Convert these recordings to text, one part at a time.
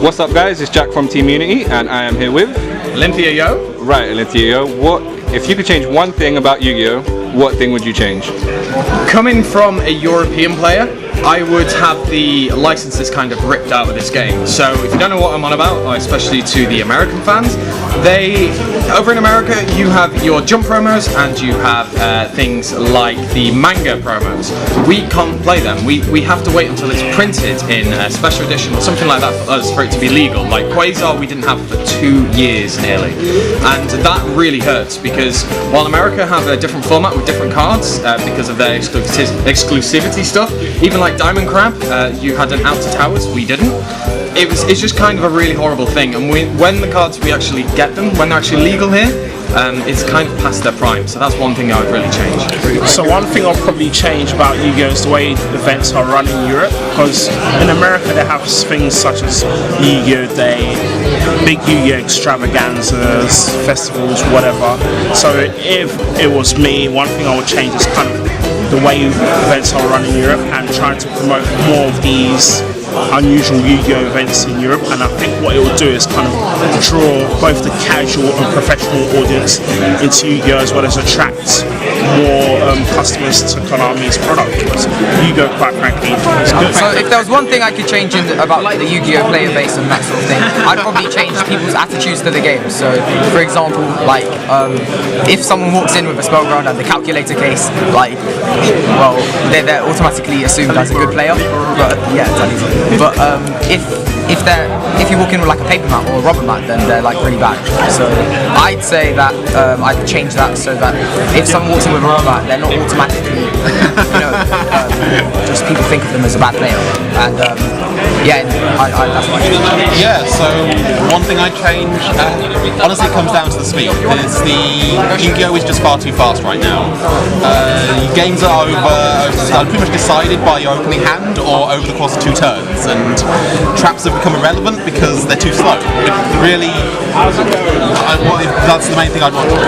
What's up guys, it's Jack from Team Unity and I am here with Olympia Yo. Right, Olympia Yo. What if you could change one thing about Yu-Gi-Oh, what thing would you change? Coming from a European player, I would have the licenses kind of ripped out of this game. So if you don't know what I'm on about, especially to the American fans, over in America you have your jump promos and you have things like the manga promos. We can't play them. We have to wait until it's printed in a special edition or something like that for us for it to be legal. Like Quasar we didn't have for 2 years nearly. And that really hurts because while America have a different format with different cards because of their exclusivity stuff, even like Diamond Crab, you had an Outer Towers, we didn't. It's just kind of a really horrible thing, and when the cards we actually get them, when they're actually legal here, it's kind of past their prime, so that's one thing I would really change. So one thing I'll probably change about Yu-Gi-Oh is the way events are run in Europe, because in America they have things such as Yu-Gi-Oh Day, big Yu-Gi-Oh extravaganzas, festivals, whatever. So if it was me, one thing I would change is kind of the way events are run in Europe and trying to promote more of these unusual Yu-Gi-Oh events in Europe, and I think what it will do is kind of draw both the casual and professional audience into Yu-Gi-Oh as well as attract more customers to Konami's product. Yu-Gi-Oh, quite frankly, is good. So if there was one thing I could change about the Yu-Gi-Oh player base and that sort of thing, I'd probably change people's attitudes to the game. So for example, like if someone walks in with a spellground and the calculator case, like, well, they're automatically assumed as a good player. But yeah, exactly. But if you walk in with like a paper mat or a rubber mat, then they're like really bad. So I'd say that I'd change that so that if someone walks in with a rubber mat, they're not automatically, just people think of them as a bad player. And yeah, that's what I change. Yeah, so one thing I'd change, honestly it comes down to the speed, because the Yu-Gi-Oh is just far too fast right now. Games are pretty much decided by your opening hand or over the course of 2 turns, and traps have become irrelevant because they're too slow. That's the main thing I'd want to do.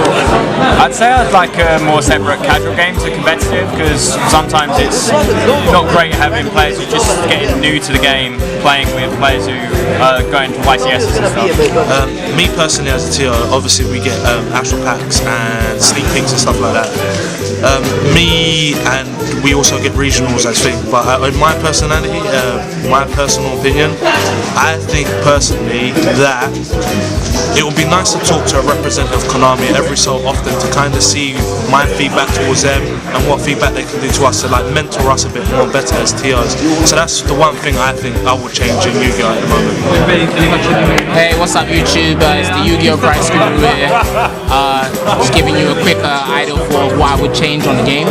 I'd say I'd like more separate casual games than competitive, because sometimes it's not great having players who just getting new to the game playing with players who are going to YCSs and stuff. Me personally as a TO, obviously we get astral packs and sneak peeks and stuff like that. Me and we also get regionals as thing, but in my personality, my personal opinion, I think personally that it would be nice to talk to a representative of Konami every so often to kind of see my feedback towards them and what feedback they can do to us to like mentor us a bit more better as TOs. So that's the one thing I think I would change in Yu-Gi-Oh at the moment. Hey, what's up YouTube? It's the Yu-Gi-Oh Price Guru here. Just giving you a quick idea for what I would change on the game.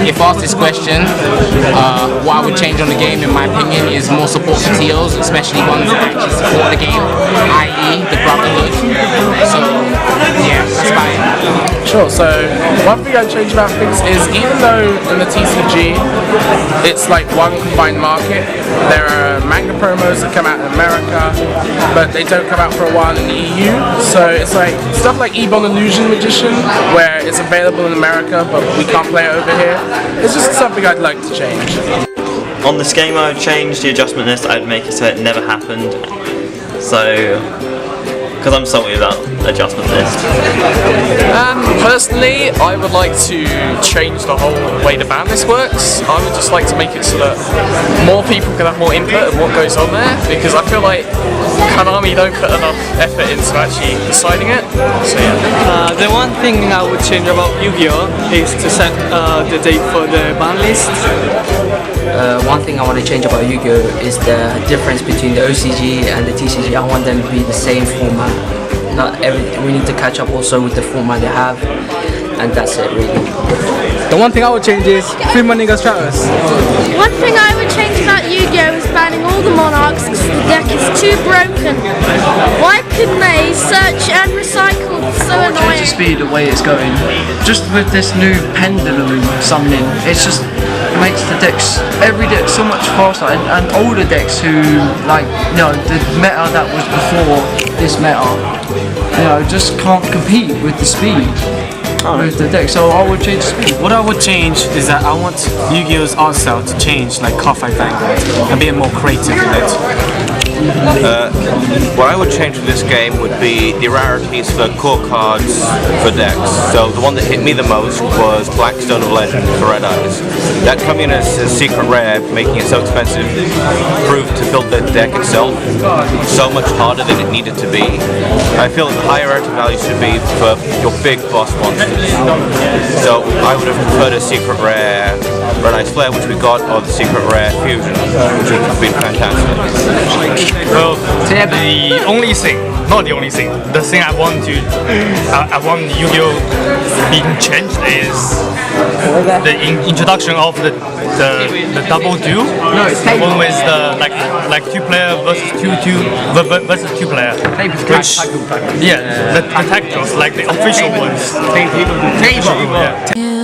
If asked this question, what I would change on the game in my opinion is more support for TOs, especially ones that actually support the game, i.e. the Brotherhood. So yeah, that's about it. Sure, so one thing I'd change about things is even though in the TCG it's like one combined market, there are manga promos that come out in America but they don't come out for a while in the EU, so it's like stuff like Ebon Illusion Magician where it's available in America but we can't play it over here. It's just something I'd like to change. On this game I would change the adjustment list, I'd make it so it never happened. So, because I'm salty about adjustment list. Personally, I would like to change the whole way the ban list works. I would just like to make it so that more people can have more input in what goes on there, because I feel like Konami don't put enough effort into actually deciding it. So yeah. The one thing I would change about Yu-Gi-Oh is to set the date for the ban list. One thing I want to change about Yu-Gi-Oh is the difference between the OCG and the TCG. I want them to be the same format. We need to catch up also with the format they have, and that's it really. The one thing I would change is free my nigga Stratus. One thing I would change about Yu-Gi-Oh is banning all the monarchs because the deck is too broken. Why couldn't they search and recycle? It's so annoying. The speed the way it's going. Just with this new pendulum summoning, it's just makes the decks, every deck so much faster, and older decks who like, the meta that was before this meta, just can't compete with the speed with the deck. So I would change the speed. What I would change is that I want Yu-Gi-Oh's art style to change like Car 5 Vanguard and be more creative with it. What I would change in this game would be the rarities for core cards for decks. So the one that hit me the most was Blackstone of Legend for Red Eyes. That coming as a secret rare, making it so expensive, proved to build the deck itself so much harder than it needed to be. I feel that the higher rarity value should be for your big boss monsters. So I would have preferred a secret rare Red Eyes Flare, which we got, or the secret rare Fusion, which would have been fantastic. Well, the only thing, not the only thing, the thing I want Yu-Gi-Oh being changed is the introduction of the double duel. No, it's one with the like 2-player versus 2 versus 2-player. Which the tag draws, like the official ones. Yeah.